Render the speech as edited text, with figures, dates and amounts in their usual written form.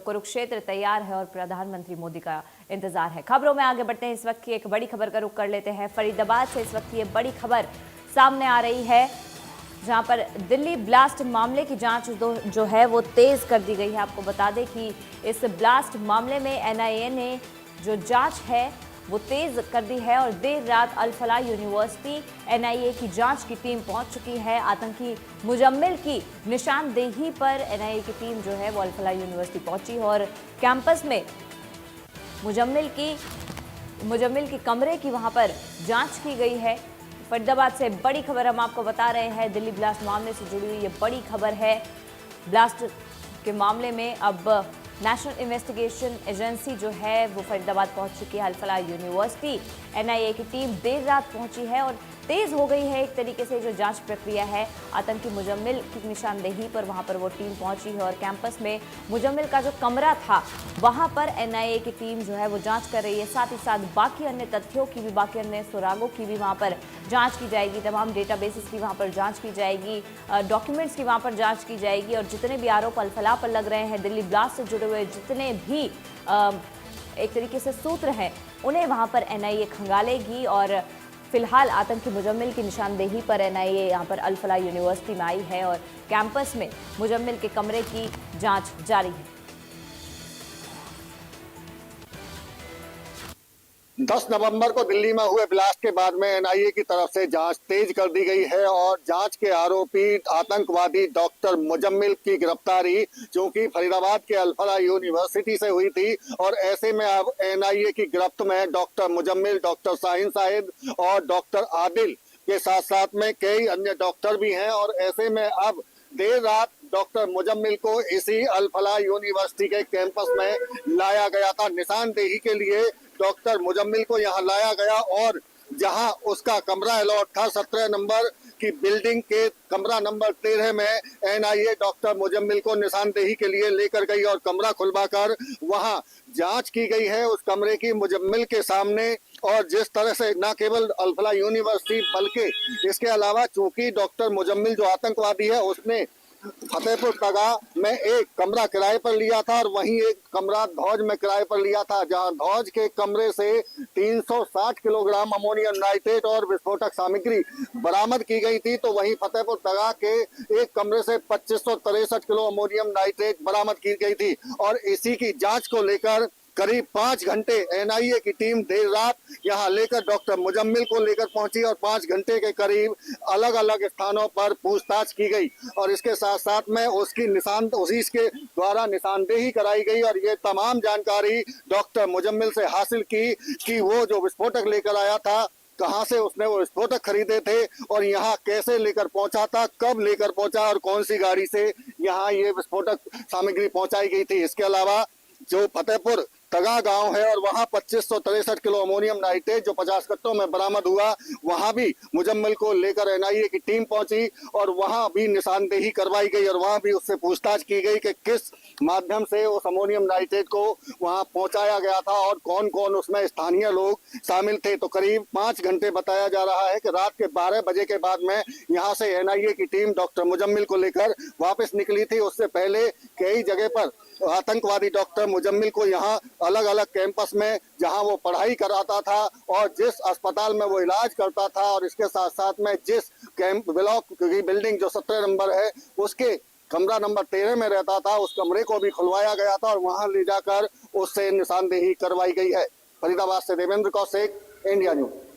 कुरुक्षेत्र तैयार है और प्रधानमंत्री मोदी का इंतजार है। खबरों में आगे बढ़ते हैं। इस वक्त की एक बड़ी खबर का रुख कर लेते हैं। फरीदाबाद से इस वक्त ये बड़ी खबर सामने आ रही है, जहां पर दिल्ली ब्लास्ट मामले की जांच जो है वो तेज कर दी गई है। आपको बता दें कि इस ब्लास्ट मामले में एनआईए ने जो जांच है वो तेज कर दी है और देर रात अल फलाह यूनिवर्सिटी एनआईए की जांच की टीम पहुंच चुकी है। आतंकी मुजम्मिल की निशानदेही पर एनआईए की टीम जो है वो अल फलाह यूनिवर्सिटी पहुंची और कैंपस में मुजम्मिल की कमरे की वहां पर जांच की गई है। फरीदाबाद से बड़ी खबर हम आपको बता रहे हैं। दिल्ली ब्लास्ट मामले से जुड़ी हुई ये बड़ी खबर है। ब्लास्ट के मामले में अब नेशनल इन्वेस्टिगेशन एजेंसी जो है वो फरीदाबाद पहुंच चुकी है। अल फलाह यूनिवर्सिटी एनआईए की टीम देर रात पहुंची है और तेज हो गई है एक तरीके से जो जांच प्रक्रिया है। आतंकी मुजम्मिल की निशानदेही पर वहां पर वो टीम पहुंची है और कैंपस में मुजम्मिल का जो कमरा था वहां पर एनआईए की टीम जो है वो जांच कर रही है। साथ ही साथ बाकी अन्य तथ्यों की भी, बाकी अन्य सुरागों की भी वहां पर जांच की जाएगी। तमाम डेटाबेसेस की वहां पर जांच की जाएगी, डॉक्यूमेंट्स की वहां पर जांच की जाएगी और जितने भी आरोप अल फलाह पर लग रहे हैं, दिल्ली ब्लास्ट से जुड़े हुए जितने भी एक तरीके से सूत्र हैं, उन्हें वहां पर एनआईए खंगालेगी। और फिलहाल आतंकी मुजम्मिल की निशानदेही पर एनआईए यहां पर अल फलाह यूनिवर्सिटी में आई है और कैंपस में मुजम्मिल के कमरे की जांच जारी है। 10 नवंबर को दिल्ली में हुए ब्लास्ट के बाद में एनआईए की तरफ से जांच तेज कर दी गई है और जांच के आरोपी आतंकवादी डॉक्टर मुजम्मिल की गिरफ्तारी चूंकि फरीदाबाद के अल फलाह यूनिवर्सिटी से हुई थी और ऐसे में अब एनआईए की गिरफ्त में डॉक्टर मुजम्मिल, डॉक्टर शाहीन साहिब और डॉक्टर आदिल के साथ साथ में कई अन्य डॉक्टर भी हैं और ऐसे में अब देर रात डॉक्टर मुजम्मिल को इसी अल फलाह यूनिवर्सिटी के कैंपस में लाया गया था। निशानदेही के लिए डॉक्टर मुजम्मिल को यहाँ लाया गया और जहाँ उसका कमरा अलॉट था 17 नंबर की बिल्डिंग के कमरा नंबर 13 में एनआईए डॉक्टर मुजम्मिल को निशानदेही के लिए लेकर गई और कमरा खुलवाकर वहाँ जांच की गई है उस कमरे की मुजम्मिल के सामने। और जिस तरह से न केवल अल फलाह यूनिवर्सिटी बल्कि इसके अलावा चूंकि डॉक्टर मुजम्मिल जो आतंकवादी है उसने फतेहपुर तगा में एक कमरा किराए पर लिया था और वहीं एक कमरा धौज में किराए पर लिया था, जहां धौज के कमरे से 360 किलोग्राम अमोनियम नाइट्रेट और विस्फोटक सामग्री बरामद की गई थी, तो वहीं फतेहपुर तगा के एक कमरे से 2563 किलो अमोनियम नाइट्रेट बरामद की गई थी। और इसी की जांच को लेकर करीब 5 घंटे एनआईए की टीम देर रात यहां लेकर डॉक्टर मुजम्मिल को लेकर पहुंची और 5 घंटे के करीब अलग अलग स्थानों पर पूछताछ की गई और इसके साथ साथ में उसी के द्वारा निशानदेही कराई गई और ये तमाम जानकारी डॉक्टर मुजम्मिल से हासिल की कि वो जो विस्फोटक लेकर आया था कहां से उसने वो विस्फोटक खरीदे थे और यहाँ कैसे लेकर पहुंचा था, कब लेकर पहुंचा और कौन सी गाड़ी से यहाँ ये विस्फोटक सामग्री पहुंचाई गई थी। इसके अलावा जो फतेहपुर तगा गांव है और वहां 2563 किलो अमोनियम नाइट्रेट जो 50 कट्टों में बरामद हुआ, वहां भी मुजम्मिल को लेकर एनआईए की टीम पहुंची और वहां भी निशानदेही करवाई गई और वहां भी उससे पूछताछ की गई कि किस माध्यम से उस अमोनियम नाइट्रेट को वहां पहुंचाया गया था और कौन कौन उसमें स्थानीय लोग शामिल थे। तो करीब 5 घंटे बताया जा रहा है कि रात के 12 बजे के बाद में यहाँ से एनआईए की टीम डॉक्टर मुजम्मिल को लेकर वापस निकली थी। उससे पहले कई जगह पर आतंकवादी डॉक्टर मुजम्मिल को यहाँ अलग अलग कैंपस में जहां वो पढ़ाई कराता था और जिस अस्पताल में वो इलाज करता था और इसके साथ साथ में जिस कैंप ब्लॉक की बिल्डिंग जो 17 नंबर है उसके कमरा नंबर 13 में रहता था, उस कमरे को भी खुलवाया गया था और वहां ले जाकर उससे निशानदेही करवाई गई है। फरीदाबाद से देवेंद्र कौशिक, इंडिया न्यूज।